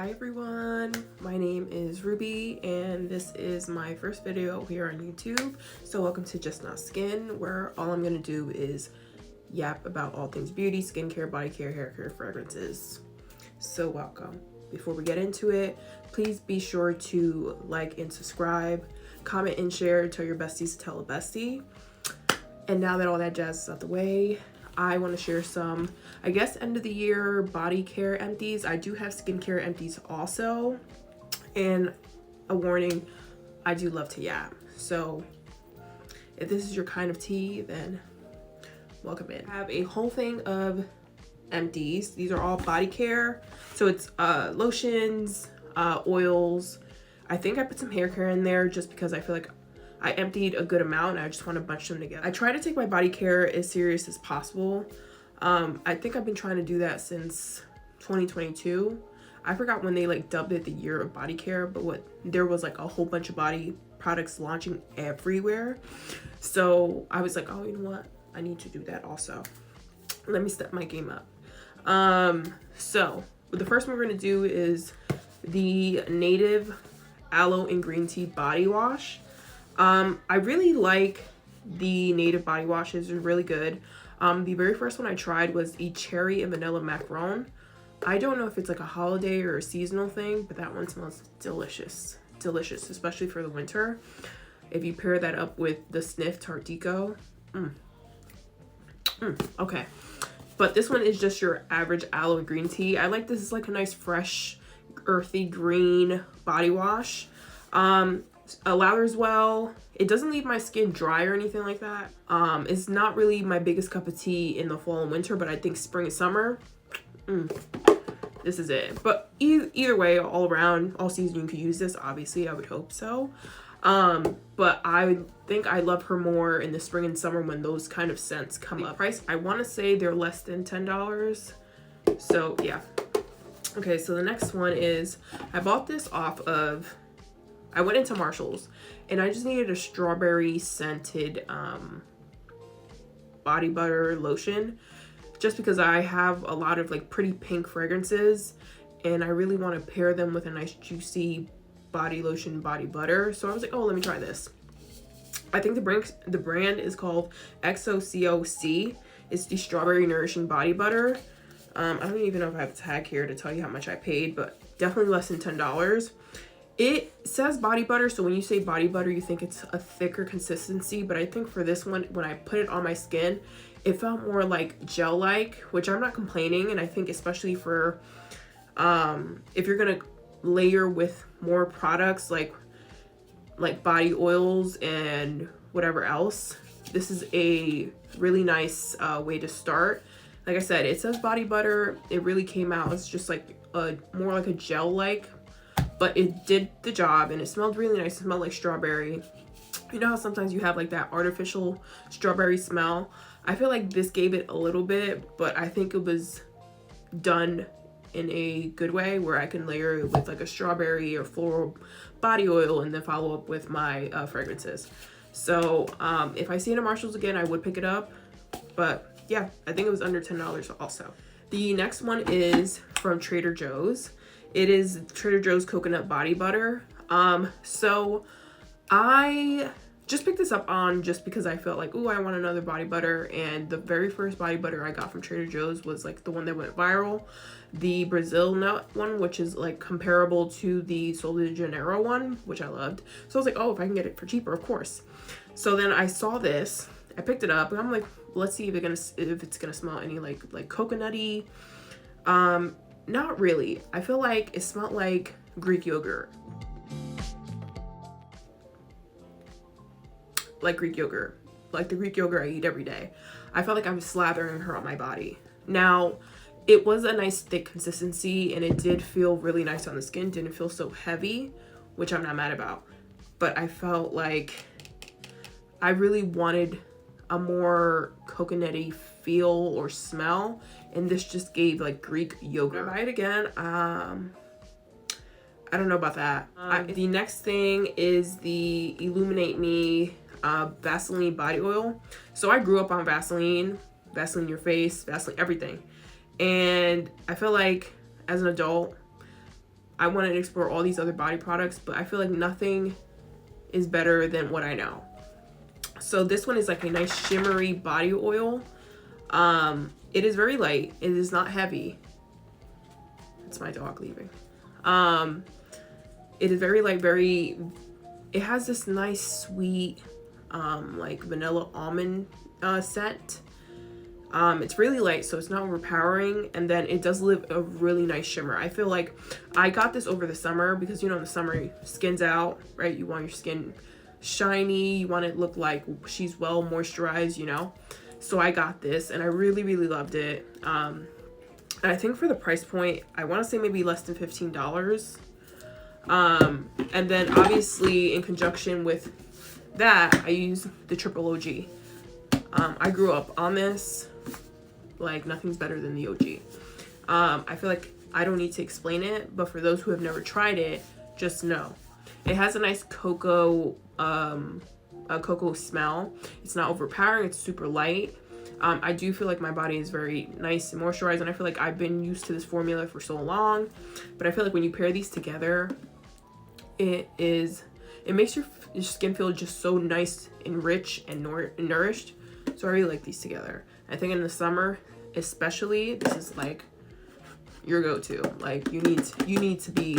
Hi everyone, my name is Ruby and this is my first video here on YouTube. So welcome to Just Not Skin, where all I'm gonna do is yap about all things beauty, skincare, body care, hair care, fragrances. So welcome. Before we get into it, please be sure to like and subscribe, comment and share, tell your besties to tell a bestie. And now that all that jazz is out the way, I want to share some, I guess, end of the year body care empties. I do have skincare empties also. And a warning, I do love to yap. So if this is your kind of tea, then welcome in. I have a whole thing of empties. These are all body care. So it's lotions, oils. I think I put some hair care in there just because I feel like I emptied a good amount and I just want to bunch them together. I try to take my body care as serious as possible. I think I've been trying to do that since 2022. I forgot when they like dubbed it the year of body care, but there was like a whole bunch of body products launching everywhere. So I was like, oh, you know what? I need to do that also. Let me step my game up. So the first one we're gonna do is the Native Aloe and Green Tea Body Wash. I really like the Native body washes. They're really good. The very first one I tried was the cherry and vanilla macaron. I don't know if it's like a holiday or a seasonal thing, but that one smells delicious. Delicious, especially for the winter. If you pair that up with the Sniff Tartico. Okay. But this one is just your average aloe green tea. I like this. It's like a nice fresh, earthy green body wash. Lathers well. It doesn't leave my skin dry or anything like that. It's not really my biggest cup of tea in the fall and winter, but I think spring and summer, this is it. But either way, all around, all season, you could use this. Obviously, I would hope so. But I think I love her more in the spring and summer when those kind of scents come up. Price, I want to say they're less than $10. So yeah. Okay, so the next one is, I bought this off of, I went into Marshall's and I just needed a strawberry scented body butter lotion, just because I have a lot of like pretty pink fragrances and I really want to pair them with a nice juicy body lotion body butter. So I was like, oh, let me try this. I think the brand is called XOCOC. It's the strawberry nourishing body butter. I don't even know if I have a tag here to tell you how much I paid, but definitely less than $10. It says body butter, so when you say body butter, you think it's a thicker consistency, but I think for this one, when I put it on my skin, it felt more like gel-like, which I'm not complaining, and I think especially for if you're gonna layer with more products like body oils and whatever else, this is a really nice way to start. Like I said, it says body butter. It really came out as just like more like a gel-like, but it did the job and it smelled really nice. It smelled like strawberry. You know how sometimes you have like that artificial strawberry smell? I feel like this gave it a little bit, but I think it was done in a good way where I can layer it with like a strawberry or floral body oil and then follow up with my fragrances. So if I see it at Marshall's again, I would pick it up. But yeah, I think it was under $10 also. The next one is from Trader Joe's. It is Trader Joe's coconut body butter. So I just picked this up on just because I felt like, oh, I want another body butter. And the very first body butter I got from Trader Joe's was like the one that went viral, the Brazil nut one, which is like comparable to the Sol de Janeiro one, which I loved. So I was like, oh, if I can get it for cheaper, of course. So then I saw this, I picked it up and I'm like, let's see if it's gonna smell any like coconutty. Not really. I feel like it smelled like Greek yogurt. Like Greek yogurt. Like the Greek yogurt I eat every day. I felt like I was slathering her on my body. Now, it was a nice thick consistency and it did feel really nice on the skin. Didn't feel so heavy, which I'm not mad about. But I felt like I really wanted a more coconutty feel or smell, and this just gave like Greek yogurt. Buy it again. I don't know about that. The next thing is the Illuminate Me Vaseline body oil. So I grew up on Vaseline your face, Vaseline everything, and I feel like as an adult I wanted to explore all these other body products, but I feel like nothing is better than what I know. So this one is like a nice shimmery body oil. It is very light. It is not heavy. It's my dog leaving. It is very light, it has this nice sweet like vanilla almond scent. It's really light, so it's not overpowering, and then it does leave a really nice shimmer. I feel like I got this over the summer because, you know, in the summer, skin's out, right? You want your skin shiny, you want it to look like she's well moisturized, you know? So I got this, and I really, really loved it. And I think for the price point, I want to say maybe less than $15. And then obviously in conjunction with that, I use the Triple OG. I grew up on this. Like, nothing's better than the OG. I feel like I don't need to explain it, but for those who have never tried it, just know. It has a nice cocoa smell. It's not overpowering. It's super light. I do feel like my body is very nice and moisturized, and I feel like I've been used to this formula for so long, but I feel like when you pair these together, it makes your skin feel just so nice and rich and nourished. So I really like these together. I think in the summer especially, this is like your go-to. Like, you need to be,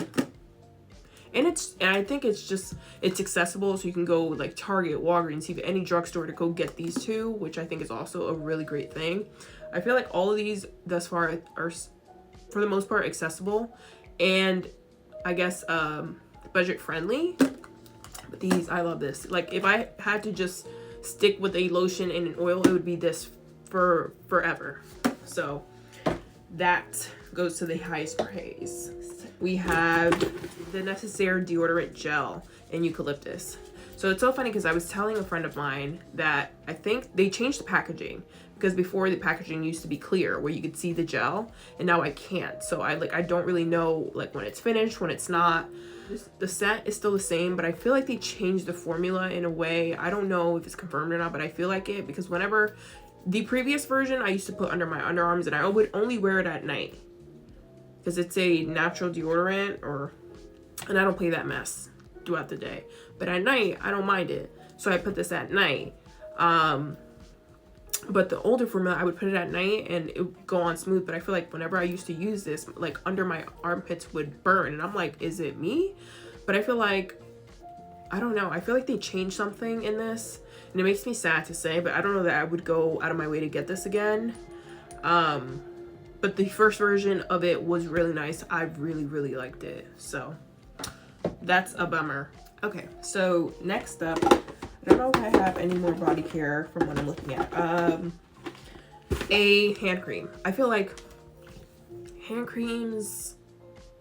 and I think it's accessible, so you can go like Target, Walgreens, even any drugstore to go get these two, which I think is also a really great thing. I feel like all of these thus far are for the most part accessible, and I guess budget friendly. But these, I love this. Like, if I had to just stick with a lotion and an oil, it would be this for forever. So that goes to the highest praise. We have the Necessaire deodorant gel in Eucalyptus. So it's so funny because I was telling a friend of mine that I think they changed the packaging, because before the packaging used to be clear where you could see the gel, and now I can't. So I don't really know like when it's finished, when it's not. The scent is still the same, but I feel like they changed the formula in a way. I don't know if it's confirmed or not, but I feel like it, because whenever the previous version I used to put under my underarms, and I would only wear it at night because it's a natural deodorant, and I don't play that mess throughout the day, but at night I don't mind it, so I put this at night. But the older formula, I would put it at night and it would go on smooth, but I feel like whenever I used to use this, like under my armpits would burn, and I'm like, is it me? But I feel like, I don't know, I feel like they changed something in this, and it makes me sad to say, but I don't know that I would go out of my way to get this again. But the first version of it was really nice. I really, really liked it, so that's a bummer. Okay, so next up, I don't know if I have any more body care from what I'm looking at. A hand cream. I feel like hand creams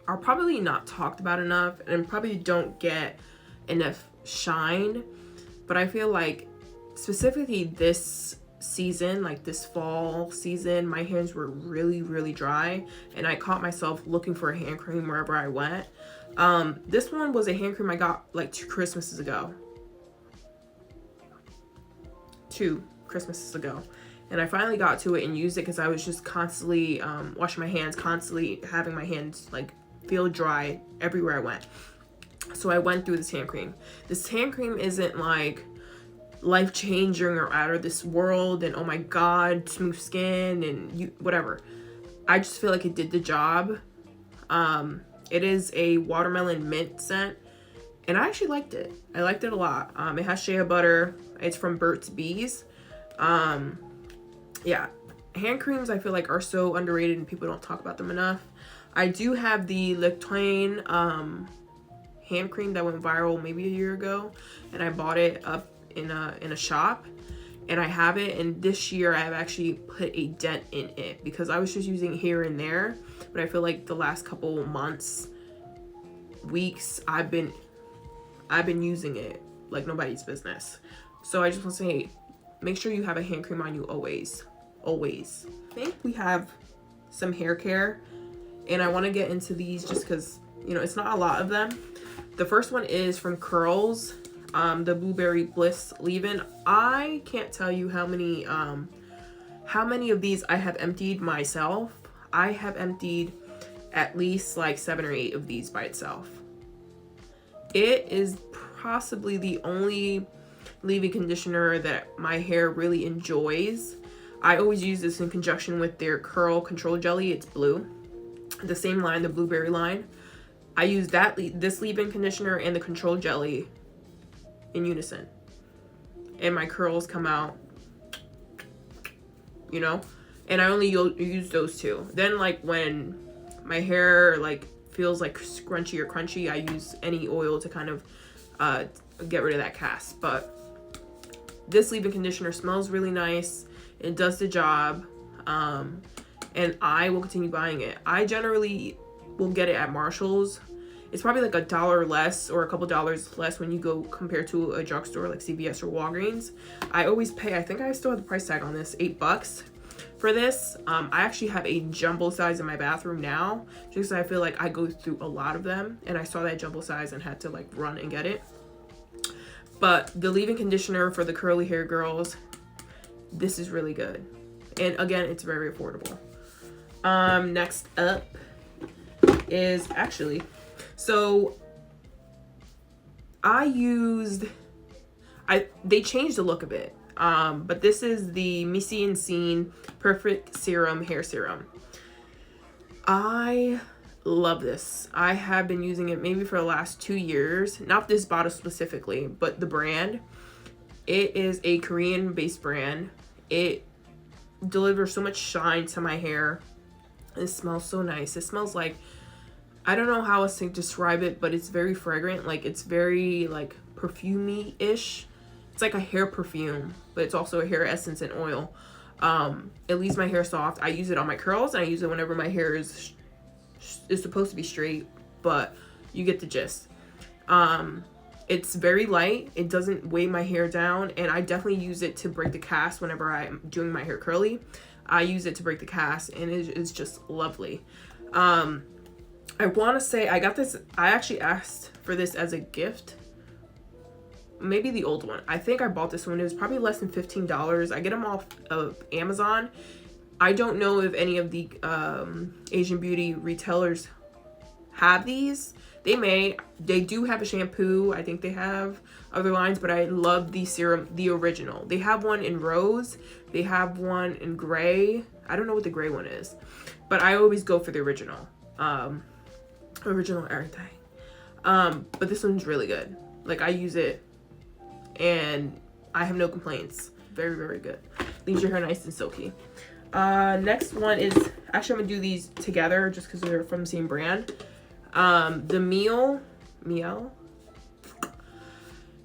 are probably not talked about enough and probably don't get enough shine. But I feel like specifically this season, like this fall season, my hands were really, really dry, and I caught myself looking for a hand cream wherever I went. This one was a hand cream I got like 2 Christmases ago. And I finally got to it and used it because I was just constantly washing my hands, constantly having my hands like feel dry everywhere I went. So I went through this hand cream. This hand cream isn't like life-changing or out of this world and oh my god, smooth skin and whatever. I just feel like it did the job. It is a watermelon mint scent, and I actually liked it. I liked it a lot. It has shea butter. It's from Burt's Bees. Yeah, hand creams I feel like are so underrated and people don't talk about them enough. I do have the Lotion hand cream that went viral maybe a year ago, and I bought it up in a shop, and I have it, and this year I have actually put a dent in it because I was just using it here and there, but I feel like the last couple months, weeks, I've been using it like nobody's business. So I just want to say, make sure you have a hand cream on you always. I think we have some hair care, and I want to get into these just because, you know, it's not a lot of them. The first one is from Curls, the Blueberry Bliss leave-in. I can't tell you how many of these I have emptied myself. I have emptied at least like 7 or 8 of these by itself. It is possibly the only leave-in conditioner that my hair really enjoys. I always use this in conjunction with their curl control jelly. It's blue, the same line, the blueberry line. I use this leave-in conditioner and the control jelly in unison, and my curls come out, you know. And I only use those two. Then like when my hair like feels like scrunchy or crunchy, I use any oil to kind of get rid of that cast. But this leave-in conditioner smells really nice. It does the job, and I will continue buying it. I generally will get it at Marshall's. It's probably like $1 less or a couple dollars less when you go compared to a drugstore like CVS or Walgreens. I always pay, I think I still have the price tag on this, $8 for this. I actually have a jumbo size in my bathroom now, just because I feel like I go through a lot of them, and I saw that jumbo size and had to like run and get it. But the leave-in conditioner for the curly hair girls, this is really good. And again, it's very affordable. Next up is actually, so they changed the look of it. But this is the Mise Perfect Serum Hair Serum. I love this. I have been using it maybe for the last 2 years. Not this bottle specifically, but the brand. It is a Korean-based brand. It delivers so much shine to my hair. It smells so nice. It smells like, I don't know how else to describe it, but it's very fragrant. Like, it's very like perfumey-ish. It's like a hair perfume, but it's also a hair essence and oil. It leaves my hair soft. I use it on my curls, and I use it whenever my hair is supposed to be straight, but you get the gist. It's very light. It doesn't weigh my hair down, and I definitely use it to break the cast whenever I'm doing my hair curly. I use it to break the cast, and it is just lovely. I want to say I got this, I actually asked for this as a gift. Maybe the old one. I think I bought this one. It was probably less than $15. I get them off of Amazon. I don't know if any of the Asian beauty retailers have these. They may. They do have a shampoo. I think they have other lines, but I love the serum, the original. They have one in rose. They have one in gray. I don't know what the gray one is, but I always go for the original. Original everything. But this one's really good. Like, I use it and I have no complaints. Very, very good. Leaves your hair nice and silky. Next one is, actually I'm gonna do these together just because they're from the same brand. The Mielle, y'all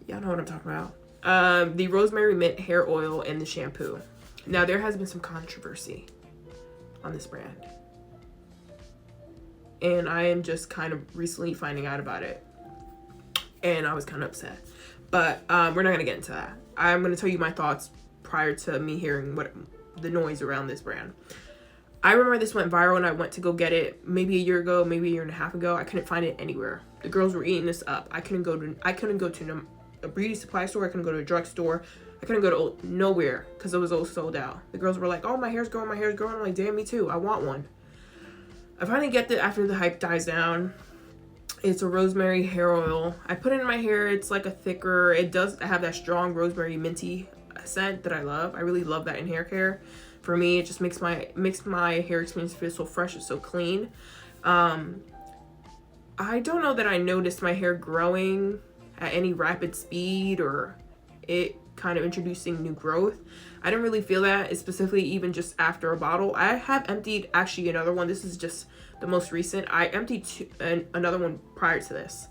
know what I'm talking about. The Rosemary Mint Hair Oil and the shampoo. Now, there has been some controversy on this brand, and I am just kind of recently finding out about it, and I was kind of upset. But we're not gonna get into that. I'm gonna tell you my thoughts prior to me hearing what the noise around this brand. I remember this went viral, and I went to go get it maybe a year ago, maybe a year and a half ago. I couldn't find it anywhere. The girls were eating this up. I couldn't go to a beauty supply store. I couldn't go to a drugstore. I couldn't go to nowhere because it was all sold out. The girls were like, "Oh, my hair's growing, my hair's growing." I'm like, "Damn, me too. I want one." I finally get it after the hype dies down. It's a rosemary hair oil. I put it in my hair. It's like a thicker. It does have that strong rosemary minty scent that I love. I really love that in hair care. For me, it just makes my hair experience feel so fresh and so clean. I don't know that I noticed my hair growing at any rapid speed or it kind of introducing new growth. I didn't really feel that, specifically even just after a bottle. I have emptied actually another one. This is just the most recent. I emptied another one prior to this,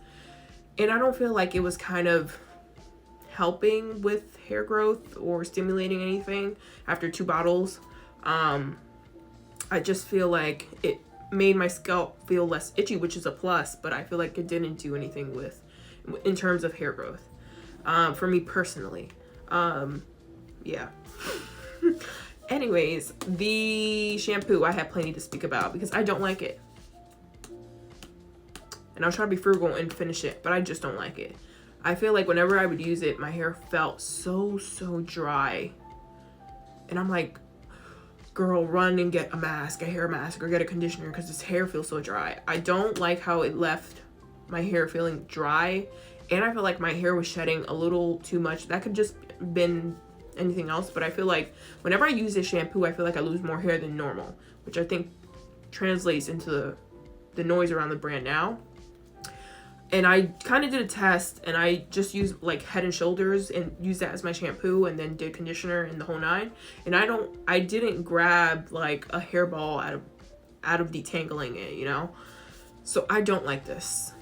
and I don't feel like it was kind of helping with hair growth or stimulating anything after 2 bottles. I just feel like it made my scalp feel less itchy, which is a plus, but I feel like it didn't do anything in terms of hair growth, for me personally. Yeah. Anyways, the shampoo I have plenty to speak about because I don't like it, and I'll try to be frugal and finish it, but I just don't like it. I feel like whenever I would use it, my hair felt so dry, and I'm like, girl, run and get a mask, a hair mask, or get a conditioner because this hair feels so dry. I don't like how it left my hair feeling dry, and I feel like my hair was shedding a little too much. That could just been anything else, but I feel like whenever I use this shampoo, I feel like I lose more hair than normal, which I think translates into the noise around the brand now. And I kind of did a test, and I just used like Head and Shoulders and used that as my shampoo, and then did conditioner and the whole nine. And I didn't grab like a hairball out of detangling it, you know? So I don't like this.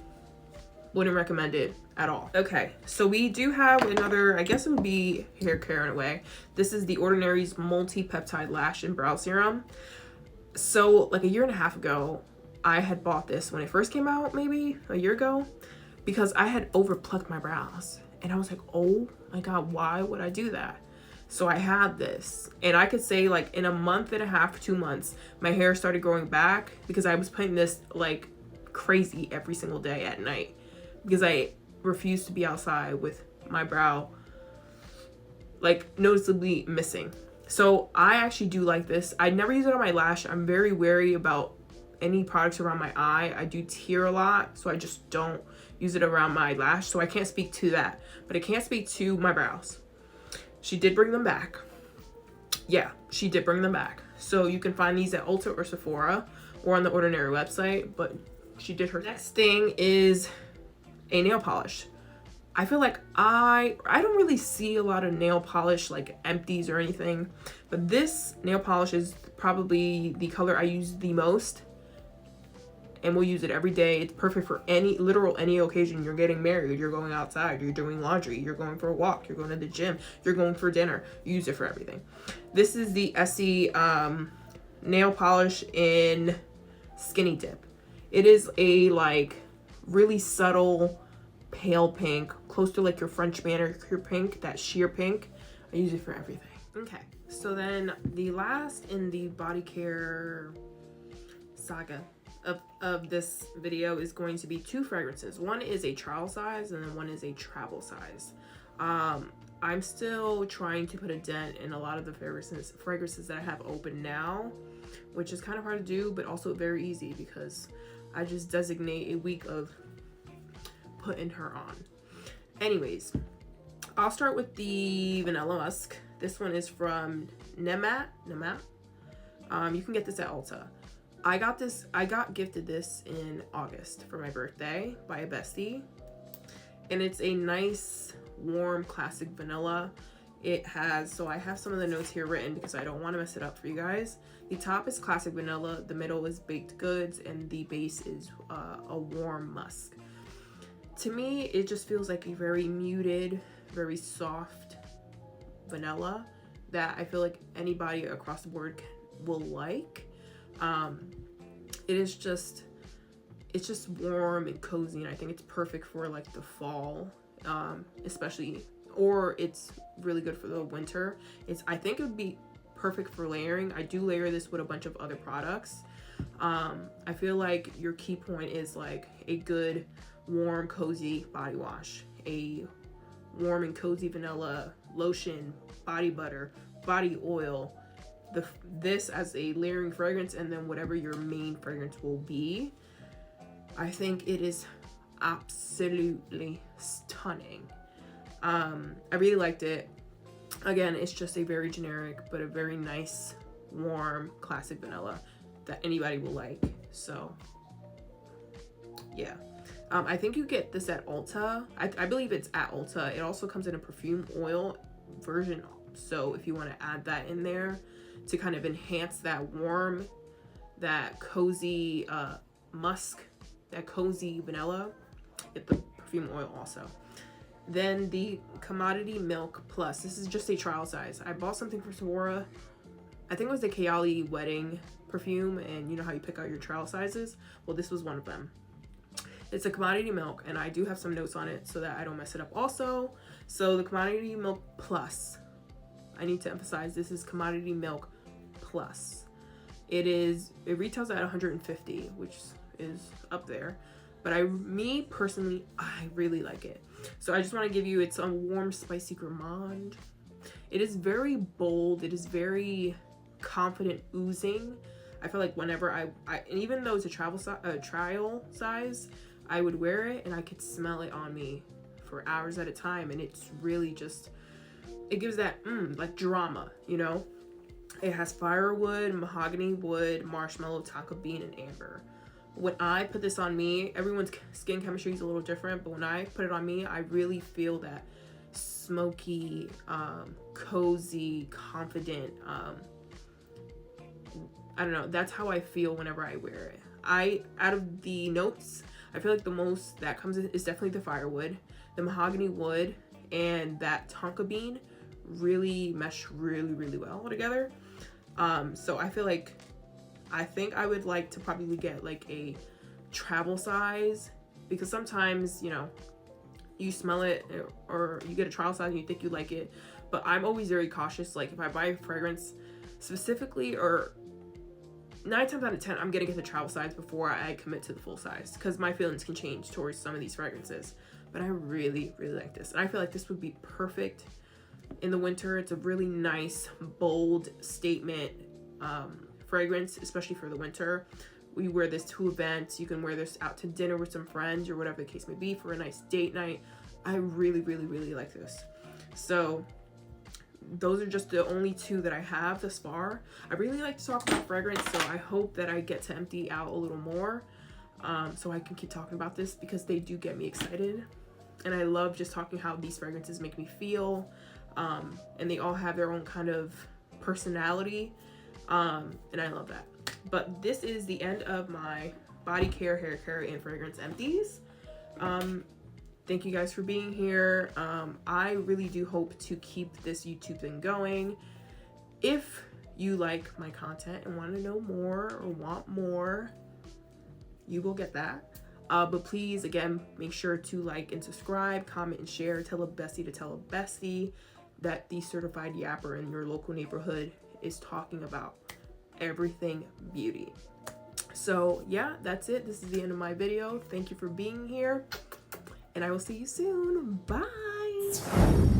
Wouldn't recommend it at all. Okay, so we do have another, I guess it would be hair care in a way. This is the Ordinary's multi-peptide lash and brow serum. So like a year and a half ago, I had bought this when it first came out, maybe a year ago, because I had overplucked my brows. And I was like, oh my God, why would I do that? So I had this, and I could say like in a month and a half, 2 months, my hair started growing back because I was putting this like crazy every single day at night because I refused to be outside with my brow like noticeably missing. So I actually do like this. I never use it on my lash. I'm very wary about any products around my eye. I do tear a lot, so I just don't use it around my lash. So I can't speak to that, but I can't speak to my brows. She did bring them back. Yeah, she did bring them back. So you can find these at Ulta or Sephora or on the Ordinary website, but she did her thing. Next thing is a nail polish. I feel like I don't really see a lot of nail polish like Empties or anything, but this nail polish is probably the color I use the most, and we'll use it every day. It's perfect for any occasion. You're getting married, you're going outside, you're doing laundry, you're going for a walk, you're going to the gym, you're going for dinner. You use it for everything. This is the Essie nail polish in Skinny Dip. It is a like really subtle pale pink, close to like your French manicure pink, that sheer pink. I use it for everything. Okay, so then the last in the body care saga of this video is going to be 2 fragrances. One is a trial size and then one is a travel size. I'm still trying to put a dent in a lot of the fragrances that I have open now, which is kind of hard to do, but also very easy because I just designate a week of putting her on. Anyways, I'll start with the Vanilla Musk. This one is from Nemat. You can get this at Ulta. I got gifted this in August for my birthday by a bestie, and it's a nice warm classic vanilla. It has, so I have some of the notes here written because I don't want to mess it up for you guys. The top is classic vanilla, the middle is baked goods, and the base is a warm musk. To me, it just feels like a very muted, very soft vanilla that I feel like anybody across the board will like. It's just warm and cozy, and I think it's perfect for like the fall, especially, or it's really good for the winter. I think it would be perfect for layering. I do layer this with a bunch of other products. I feel like your key point is like a good warm cozy body wash, a warm and cozy vanilla lotion, body butter, body oil, this as a layering fragrance, and then whatever your main fragrance will be. I think it is absolutely stunning. I really liked it. Again, it's just a very generic but a very nice warm classic vanilla that anybody will like. So yeah, I think you get this at Ulta. I believe it's at Ulta. It also comes in a perfume oil version, so if you want to add that in there to kind of enhance that warm, that cozy musk, that cozy vanilla, get the perfume oil also. Then the Commodity Milk Plus. This is just a trial size. I bought something for Sephora. I think it was the Kayali wedding perfume, and you know how you pick out your trial sizes? Well, this was one of them. It's a Commodity Milk, and I do have some notes on it so that I don't mess it up also. So the Commodity Milk Plus, I need to emphasize, this is Commodity Milk Plus. It retails at $150, which is up there. But me personally, I really like it. So I just want to give you, it's a warm, spicy gourmand. It is very bold. It is very confident oozing. I feel like whenever and even though it's a trial size, I would wear it and I could smell it on me for hours at a time, and it's really just, it gives that like drama, you know. It has firewood, mahogany wood, marshmallow, tonka bean, and amber. When I put this on me, everyone's skin chemistry is a little different, but when I put it on me, I really feel that smoky, cozy, confident, I don't know, that's how I feel whenever I wear it. Out of the notes, I feel like the most that comes in is definitely the firewood, the mahogany wood, and that tonka bean really mesh really well together. So I feel like, I think I would like to probably get like a travel size, because sometimes, you know, you smell it or you get a trial size and you think you like it, but I'm always very cautious. Like if I buy a fragrance specifically, or 9 times out of 10, I'm gonna get the travel size before I commit to the full size, because my feelings can change towards some of these fragrances. But I really like this, and I feel like this would be perfect in the winter. It's a really nice, bold statement fragrance, especially for the winter. We wear this to events. You can wear this out to dinner with some friends or whatever the case may be, for a nice date night. I really like this. So those are just the only 2 that I have thus far. I really like to talk about fragrance, so I hope that I get to empty out a little more, so I can keep talking about this, because they do get me excited. And I love just talking how these fragrances make me feel, and they all have their own kind of personality, and I love that. But this is the end of my body care, hair care, and fragrance empties. Thank you guys for being here. I really do hope to keep this YouTube thing going. If you like my content and want to know more or want more, you will get that. But please, again, make sure to like and subscribe, comment and share. Tell a bestie to tell a bestie that the certified yapper in your local neighborhood is talking about everything beauty. So yeah, that's it. This is the end of my video. Thank you for being here, and I will see you soon. Bye.